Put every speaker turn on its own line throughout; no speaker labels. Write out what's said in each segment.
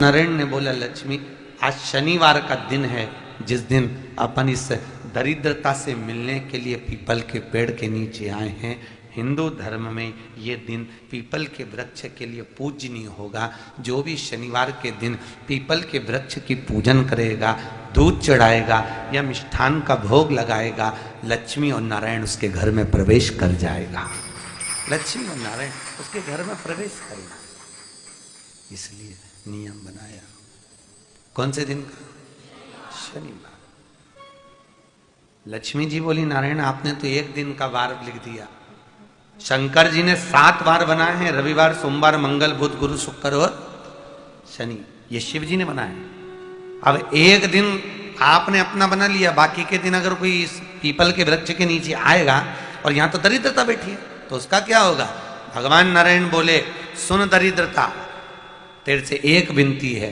नारायण ने बोला, लक्ष्मी आज शनिवार का दिन है जिस दिन अपन इस दरिद्रता से मिलने के लिए पीपल के पेड़ के नीचे आए हैं। हिंदू धर्म में ये दिन पीपल के वृक्ष के लिए पूजनीय होगा। जो भी शनिवार के दिन पीपल के वृक्ष की पूजन करेगा, दूध चढ़ाएगा या मिष्ठान का भोग लगाएगा, लक्ष्मी और नारायण उसके घर में प्रवेश कर जाएगा। लक्ष्मी और नारायण उसके घर में प्रवेश करेगा। इसलिए नियम बनाया। कौन से दिन का? शनिवार। लक्ष्मी जी बोली, नारायण आपने तो एक दिन का वार लिख दिया। शंकर जी ने 7 वार बनाए हैं, रविवार, सोमवार, मंगल, बुध, गुरु, शुक्र और शनि। ये शिव जी ने बनाए। अब एक दिन आपने अपना बना लिया, बाकी के दिन अगर कोई इस पीपल के वृक्ष के नीचे आएगा और यहां तो दरिद्रता बैठी है तो उसका क्या होगा? भगवान नारायण बोले, सुन दरिद्रता, तेरे से एक विनती है,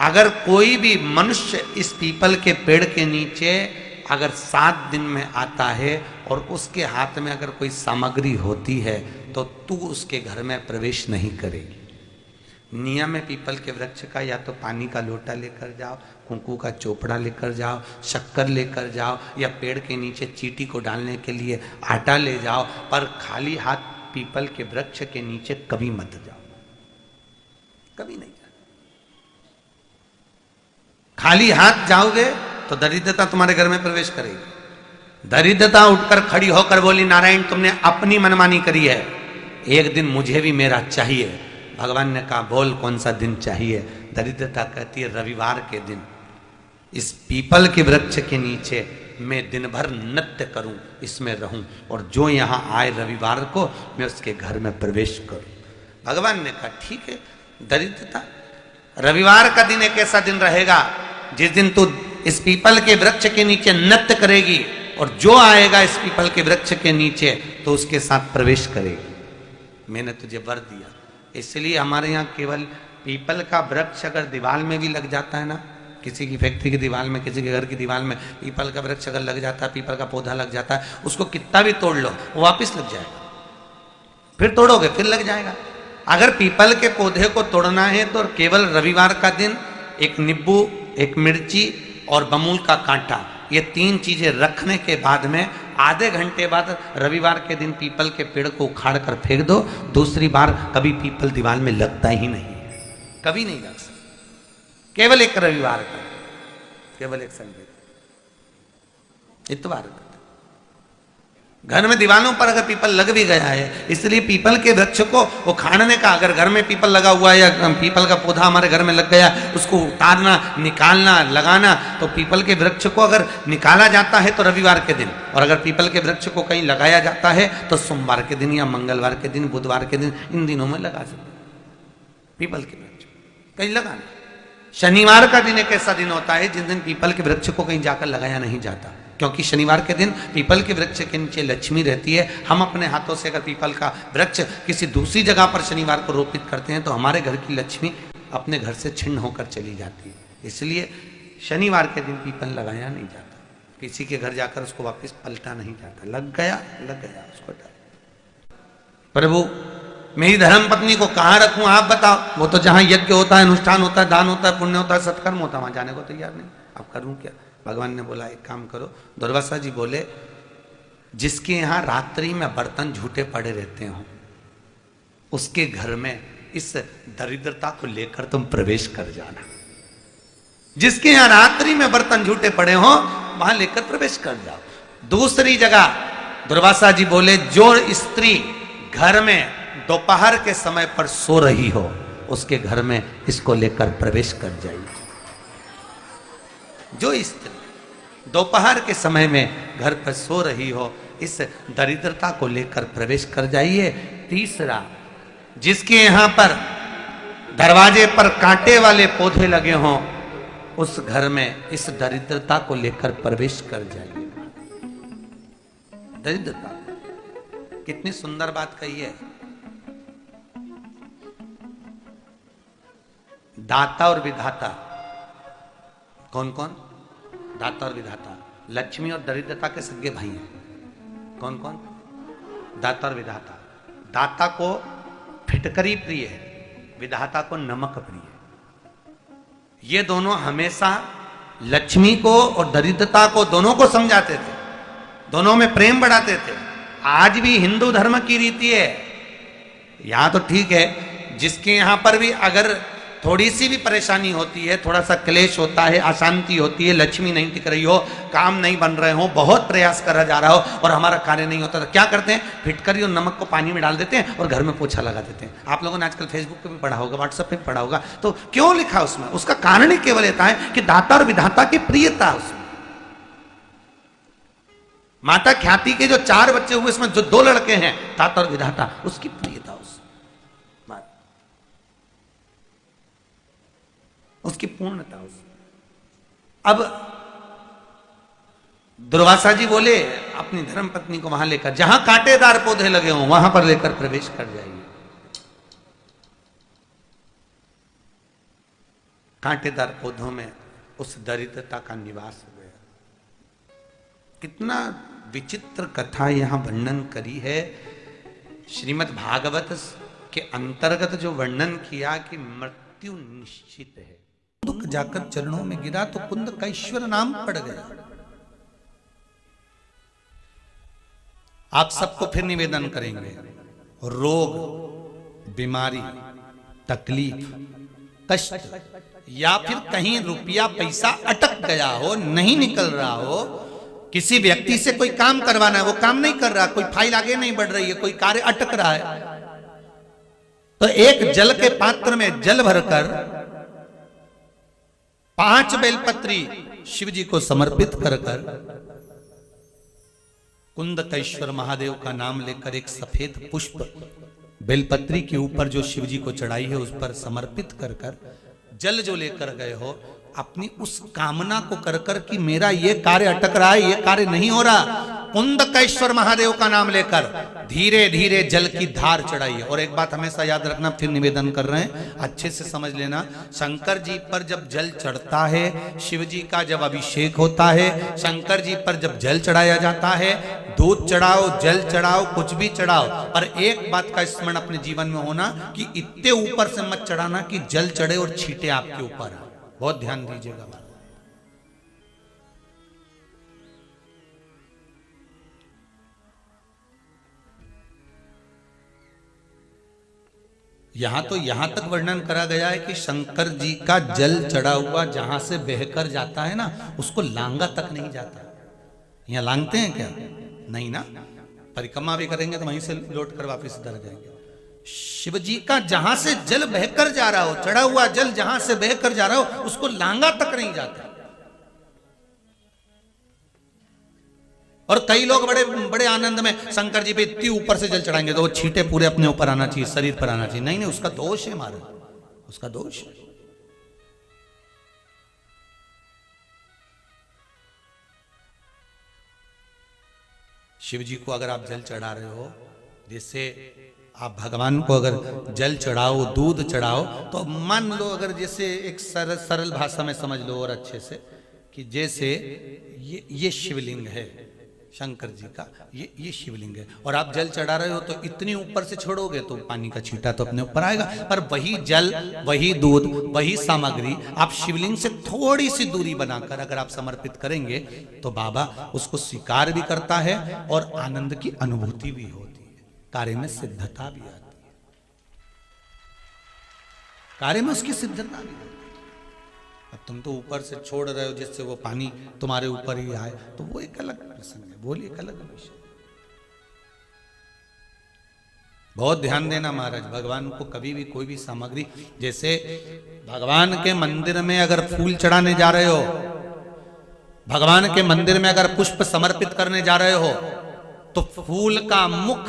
अगर कोई भी मनुष्य इस पीपल के पेड़ के नीचे अगर 7 दिन में आता है और उसके हाथ में अगर कोई सामग्री होती है तो तू उसके घर में प्रवेश नहीं करेगी। नियम है पीपल के वृक्ष का, या तो पानी का लोटा लेकर जाओ, कुंकू का चोपड़ा लेकर जाओ, शक्कर लेकर जाओ, या पेड़ के नीचे चींटी को डालने के लिए आटा ले जाओ, पर खाली हाथ पीपल के वृक्ष के नीचे कभी मत जाओ, कभी नहीं जाओ। खाली हाथ जाओगे तो दरिद्रता तुम्हारे घर में प्रवेश करेगी। दरिद्रता उठकर खड़ी होकर बोली, नारायण तुमने अपनी मनमानी करी है, एक दिन मुझे भी मेरा चाहिए। भगवान ने कहा, बोल कौन सा दिन चाहिए? दरिद्रता कहती है, रविवार के दिन इस पीपल के वृक्ष के नीचे मैं दिन भर नृत्य करूं, इसमें रहूं, और जो यहां आए रविवार को मैं उसके घर में प्रवेश करूं। भगवान ने कहा, ठीक है दरिद्रता, रविवार का दिन एक ऐसा दिन रहेगा जिस दिन तू इस पीपल के वृक्ष के नीचे नृत्य करेगी और जो आएगा इस पीपल के वृक्ष के नीचे तो उसके साथ प्रवेश करेगी। मैंने तुझे वर दिया। इसलिए हमारे यहाँ केवल पीपल का वृक्ष अगर दीवार में भी लग जाता है ना, किसी की फैक्ट्री की दीवार में, किसी के घर की दीवार में पीपल का वृक्ष अगर लग जाता है, पीपल का पौधा लग जाता है, उसको कितना भी तोड़ लो वो वापिस लग जाएगा। फिर तोड़ोगे फिर लग जाएगा। अगर पीपल के पौधे को तोड़ना है तो केवल रविवार का दिन एक नींबू, एक मिर्ची और बमूल का कांटा, ये 3 चीजें रखने के बाद में आधे घंटे बाद रविवार के दिन पीपल के पेड़ को उखाड़ कर फेंक दो। दूसरी बार कभी पीपल दीवार में लगता ही नहीं है, कभी नहीं लग सकता। केवल एक रविवार का, केवल एक संडे, इतवार का। घर में दीवारों पर अगर पीपल लग भी गया है, इसलिए पीपल के वृक्ष को उखाड़ने का, अगर घर में पीपल लगा हुआ है या पीपल का पौधा हमारे घर में लग गया, उसको उतारना, निकालना, लगाना, तो पीपल के वृक्ष को अगर निकाला जाता है तो रविवार के दिन, और अगर पीपल के वृक्ष को कहीं लगाया जाता है तो सोमवार के दिन या मंगलवार के दिन, बुधवार के दिन, इन दिनों में लगा सकते पीपल के वृक्ष कहीं लगाना। शनिवार का दिन एक ऐसा दिन होता है जिस दिन पीपल के वृक्ष को कहीं जाकर लगाया नहीं जाता, क्योंकि शनिवार के दिन पीपल के वृक्ष के नीचे लक्ष्मी रहती है। हम अपने हाथों से अगर पीपल का वृक्ष किसी दूसरी जगह पर शनिवार को रोपित करते हैं तो हमारे घर की लक्ष्मी अपने घर से छिन्न होकर चली जाती है। इसलिए शनिवार के दिन पीपल लगाया नहीं जाता, किसी के घर जाकर उसको वापस पलटा नहीं जाता। लग गया उसको डाल। प्रभु मेरी धर्म पत्नी को कहाँ रखूं आप बताओ? वो तो जहां यज्ञ होता है, अनुष्ठान होता है, दान होता है, पुण्य होता है, सत्कर्म होता है, वहां जाने को तैयार नहीं। अब करूं क्या? भगवान ने बोला, एक काम करो। दुर्वासा जी बोले, जिसके यहां रात्रि में बर्तन झूठे पड़े रहते हो उसके घर में इस दरिद्रता को लेकर तुम प्रवेश कर जाना। जिसके यहां रात्रि में बर्तन झूठे पड़े हो वहां लेकर प्रवेश कर जाओ। दूसरी जगह दुर्वासा जी बोले, जो स्त्री घर में दोपहर के समय पर सो रही हो उसके घर में इसको लेकर प्रवेश कर जाइए। जो स्त्री दोपहर के समय में घर पर सो रही हो इस दरिद्रता को लेकर प्रवेश कर जाइए। तीसरा, जिसके यहां पर दरवाजे पर कांटे वाले पौधे लगे हों उस घर में इस दरिद्रता को लेकर प्रवेश कर जाइए। दरिद्रता, कितनी सुंदर बात कही है। दाता और विधाता, कौन कौन? दाता और विधाता। लक्ष्मी और दरिद्रता के सगे भाई हैं। कौन कौन? दाता और विधाता। दाता को फिटकरी प्रिय है, विधाता को नमक प्रिय है। ये दोनों हमेशा लक्ष्मी को और दरिद्रता को दोनों को समझाते थे, दोनों में प्रेम बढ़ाते थे। आज भी हिंदू धर्म की रीति है। यहां तो ठीक है, जिसके यहां पर भी अगर थोड़ी सी भी परेशानी होती है, थोड़ा सा क्लेश होता है, अशांति होती है, लक्ष्मी नहीं टिक रही हो, काम नहीं बन रहे हो, बहुत प्रयास करा जा रहा हो और हमारा कार्य नहीं होता, तो क्या करते हैं? फिटकरी और नमक को पानी में डाल देते हैं और घर में पोछा लगा देते हैं। आप लोगों ने आजकल फेसबुक पे भी पढ़ा होगा, व्हाट्सएप पे भी पढ़ा होगा। तो क्यों लिखा उसमें? उसका कारण ही केवल ये है कि दाता और विधाता की प्रियता उसमें। माता ख्याति के जो 4 बच्चे हुए, इसमें जो 2 लड़के हैं, दाता और विधाता, उसकी प्रियता, उसकी पूर्णता। अब दुर्वासा जी बोले अपनी धर्म पत्नी को वहां लेकर, जहां कांटेदार पौधे लगे हों वहां पर लेकर प्रवेश कर जाइए। कांटेदार पौधों में उस दरिद्रता का निवास हो गया। कितना विचित्र कथा यहां वर्णन करी है। श्रीमद् भागवत के अंतर्गत जो वर्णन किया कि मृत्यु निश्चित है, दुख जाकर चरणों में गिरा तो कुंद कैश्वर नाम पड़ गया। आप सबको फिर निवेदन करेंगे, रोग, बीमारी, तकलीफ, कष्ट, या फिर कहीं रुपया पैसा अटक गया हो, नहीं निकल रहा हो, किसी व्यक्ति से कोई काम करवाना है, वो काम नहीं कर रहा, कोई फाइल आगे नहीं बढ़ रही है, कोई कार्य अटक रहा है, तो एक जल के पात्र में जल भरकर 5 बेलपत्री शिव जी को समर्पित कर कुंदकेश्वर महादेव का नाम लेकर एक सफेद पुष्प बेलपत्री के ऊपर जो शिव जी को चढ़ाई है उस पर समर्पित कर जल जो लेकर गए हो, अपनी उस कामना को कर कि मेरा ये कार्य अटक रहा है, ये कार्य नहीं हो रहा, कुंदकेश्वर महादेव का नाम लेकर धीरे धीरे जल की धार चढ़ाइए। और एक बात हमेशा याद रखना, फिर निवेदन कर रहे हैं, अच्छे से समझ लेना। शंकर जी पर जब जल चढ़ता है, शिव जी का जब अभिषेक होता है, शंकर जी पर जब जल चढ़ाया जाता है, दूध चढ़ाओ, जल चढ़ाओ, कुछ भी चढ़ाओ, पर एक बात का स्मरण अपने जीवन में होना कि इतने ऊपर से मत चढ़ाना कि जल चढ़े और छींटे आपके ऊपर। बहुत ध्यान दीजिएगा। यहां तो यहां तक वर्णन करा गया है कि शंकर जी का जल चढ़ा हुआ जहां से बहकर जाता है ना, उसको लांगा तक नहीं जाता। यहां लांगते हैं क्या? नहीं ना, परिक्रमा भी करेंगे तो वहीं से लौट कर वापस इधर जाएंगे। शिव जी का जहां से जल बहकर जा रहा हो, चढ़ा हुआ जल जहां से बहकर जा रहा हो, उसको लांगा तक नहीं जाता। और कई लोग बड़े बड़े आनंद में शंकर जी पे इतनी ऊपर से जल चढ़ाएंगे तो वो छींटे पूरे अपने ऊपर आना चाहिए, शरीर पर आना चाहिए। नहीं नहीं, उसका दोष है महाराज, उसका दोष है। शिव जी को अगर आप जल चढ़ा रहे हो, जैसे आप भगवान को अगर जल चढ़ाओ, दूध चढ़ाओ, तो मान लो अगर जैसे एक सरल भाषा में समझ लो और अच्छे से, कि जैसे ये शिवलिंग है शंकर जी का, ये शिवलिंग है, और आप जल चढ़ा रहे हो तो इतनी ऊपर से छोड़ोगे तो पानी का छींटा तो अपने ऊपर आएगा, पर वही जल, वही दूध, वही सामग्री आप शिवलिंग से थोड़ी सी दूरी बनाकर अगर आप समर्पित करेंगे तो बाबा उसको स्वीकार भी करता है और आनंद की अनुभूति भी होती है, कार्य में सिद्धता भी आती है, कार्य में उसकी सिद्धता भी। अब तुम तो ऊपर से छोड़ रहे हो जिससे वो पानी तुम्हारे ऊपर ही आए, तो वो एक अलग प्रसंग है, वो एक अलग विषय। बहुत ध्यान देना महाराज, भगवान को कभी भी कोई भी सामग्री, जैसे भगवान के मंदिर में अगर फूल चढ़ाने जा रहे हो, भगवान के मंदिर में अगर पुष्प समर्पित करने जा रहे हो, तो फूल का मुख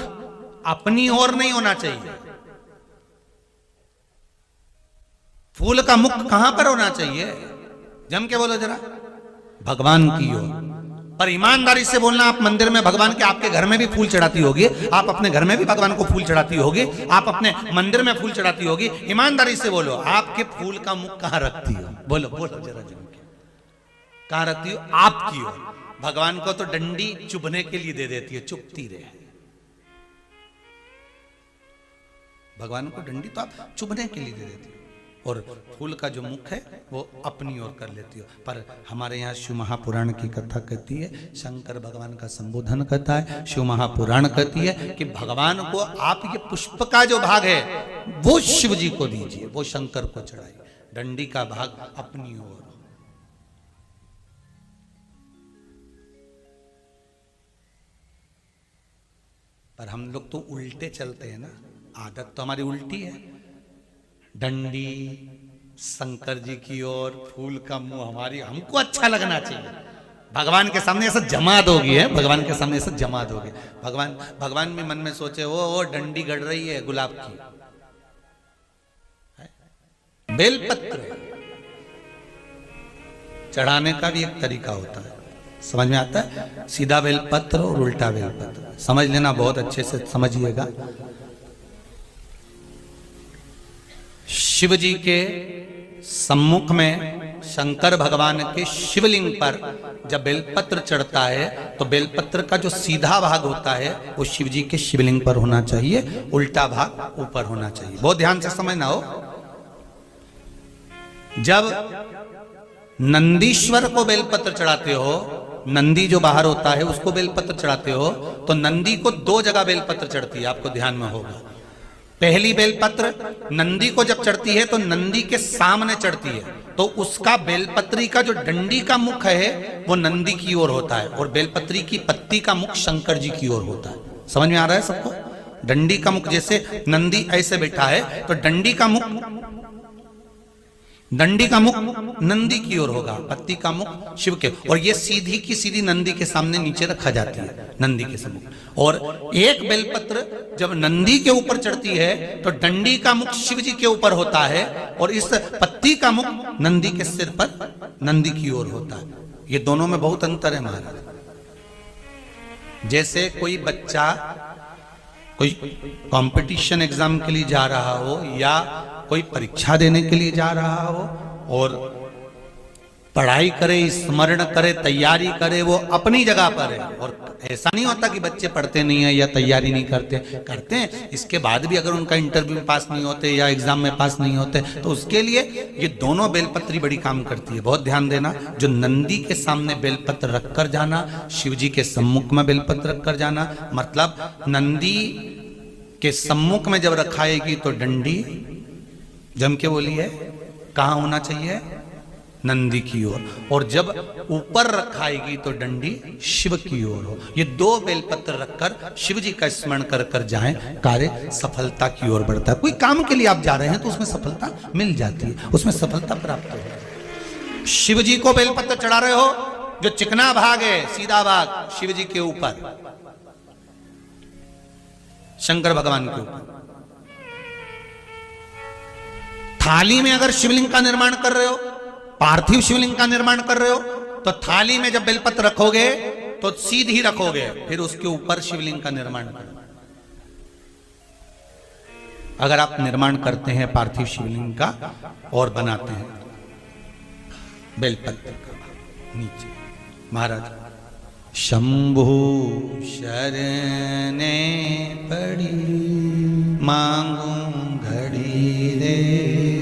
अपनी ओर नहीं होना चाहिए। फूल का मुख कहां पर होना चाहिए? जम के बोलो जरा, भगवान की ओर। पर ईमानदारी से बोलना, आप मंदिर में भगवान के, आपके घर में भी फूल चढ़ाती होगी, आप अपने घर में भी भगवान को फूल चढ़ाती होगी, आप अपने मंदिर में फूल चढ़ाती होगी, ईमानदारी से बोलो, आपके फूल का मुख कहां रखती हो? बोलो बोलो जरा जम के, कहां रखती हो? आपकी ओर। भगवान को तो डंडी चुभने के लिए दे देती है, चुभती रहे। भगवान को डंडी तो आप चुभने के लिए दे देती हो। और फूल का जो मुख है वो अपनी ओर कर लेती हो। पर हमारे यहाँ शिव महापुराण की कथा कहती है, शंकर भगवान का संबोधन करता है। शिव महापुराण कहती है कि भगवान को आप ये पुष्प का जो भाग है वो शिव जी को दीजिए, वो शंकर को चढ़ाइए, डंडी का भाग अपनी ओर। पर हम लोग तो उल्टे चलते हैं ना, आदत तो हमारी उल्टी है। डंडी शंकर जी की ओर, फूल का मुंह हमारी, हमको अच्छा लगना चाहिए। भगवान के सामने ऐसा जमात होगी है, भगवान के सामने ऐसा जमात होगी। भगवान भी मन में सोचे वो डंडी गड़ रही है गुलाब की, बेलपत्र चढ़ाने का भी एक तरीका होता है, समझ में आता है? सीधा बेलपत्र और उल्टा बेलपत्र, समझ लेना, बहुत अच्छे से समझिएगा। शिव जी के सम्मुख में शंकर भगवान के शिवलिंग पर जब बेलपत्र चढ़ता है तो बेलपत्र का जो सीधा भाग होता है वो शिव जी के शिवलिंग पर होना चाहिए, उल्टा भाग ऊपर होना चाहिए। बहुत ध्यान से समझना हो। जब नंदीश्वर को बेलपत्र चढ़ाते हो, नंदी जो बाहर होता है उसको बेलपत्र चढ़ाते हो, तो नंदी को दो जगह बेलपत्र चढ़ती है, आपको ध्यान में होगा। पहली बेलपत्र नंदी को जब चढ़ती है तो नंदी के सामने चढ़ती है, तो उसका बेलपत्री का जो डंडी का मुख है वो नंदी की ओर होता है और बेलपत्री की पत्ती का मुख शंकर जी की ओर होता है। समझ में आ रहा है सबको? डंडी का मुख, जैसे नंदी ऐसे बैठा है तो डंडी का मुख नंदी की ओर होगा, पत्ती का मुख शिव के, और ये सीधी की सीधी नंदी के सामने नीचे रखा जाती है, नंदी के सम्मुख। और एक बेलपत्र जब नंदी के ऊपर चढ़ती है तो डंडी का मुख शिव जी के ऊपर होता है और इस पत्ती का मुख नंदी के सिर पर नंदी की ओर होता है। ये दोनों में बहुत अंतर है महाराज। जैसे कोई बच्चा कोई कंपटीशन एग्जाम के लिए जा रहा हो या कोई परीक्षा देने के लिए जा रहा हो और पढ़ाई करे, स्मरण करे, तैयारी करे, वो अपनी जगह पर है। और ऐसा नहीं होता कि बच्चे पढ़ते नहीं है या तैयारी नहीं करते हैं। इसके बाद भी अगर उनका इंटरव्यू में पास नहीं होते या एग्जाम में पास नहीं होते तो उसके लिए ये दोनों बेलपत्री बड़ी काम करती है। बहुत ध्यान देना, जो नंदी के सामने बेलपत्र रखकर जाना, शिव जी के सम्मुख में बेलपत्र रखकर जाना, मतलब नंदी के सम्मुख में जब रखाएगी तो डंडी जम के बोली है कहाँ होना चाहिए? नंदी की ओर। और जब ऊपर रखाएगी तो डंडी शिव की ओर हो। ये दो बेलपत्र रखकर शिव जी का स्मरण कर कर जाएं, कार्य सफलता की ओर बढ़ता है। कोई काम के लिए आप जा रहे हैं तो उसमें सफलता मिल जाती है, उसमें सफलता प्राप्त हो। शिव जी को बेलपत्र चढ़ा रहे हो, जो चिकना भाग है, सीधा भाग शिव जी के ऊपर, शंकर भगवान के ऊपर। थाली में अगर शिवलिंग का निर्माण कर रहे हो, पार्थिव शिवलिंग का निर्माण कर रहे हो, तो थाली में जब बेलपत्र रखोगे तो सीधी रखोगे, फिर उसके ऊपर शिवलिंग का निर्माण करो। अगर आप निर्माण करते हैं पार्थिव शिवलिंग का और बनाते हैं बेलपत्र का नीचे, महाराज शंभु शरणे पड़ी मांगू घड़ी रे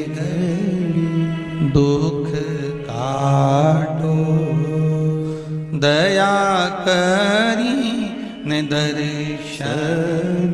घड़ी, दुख काटो दया करी न दर्शन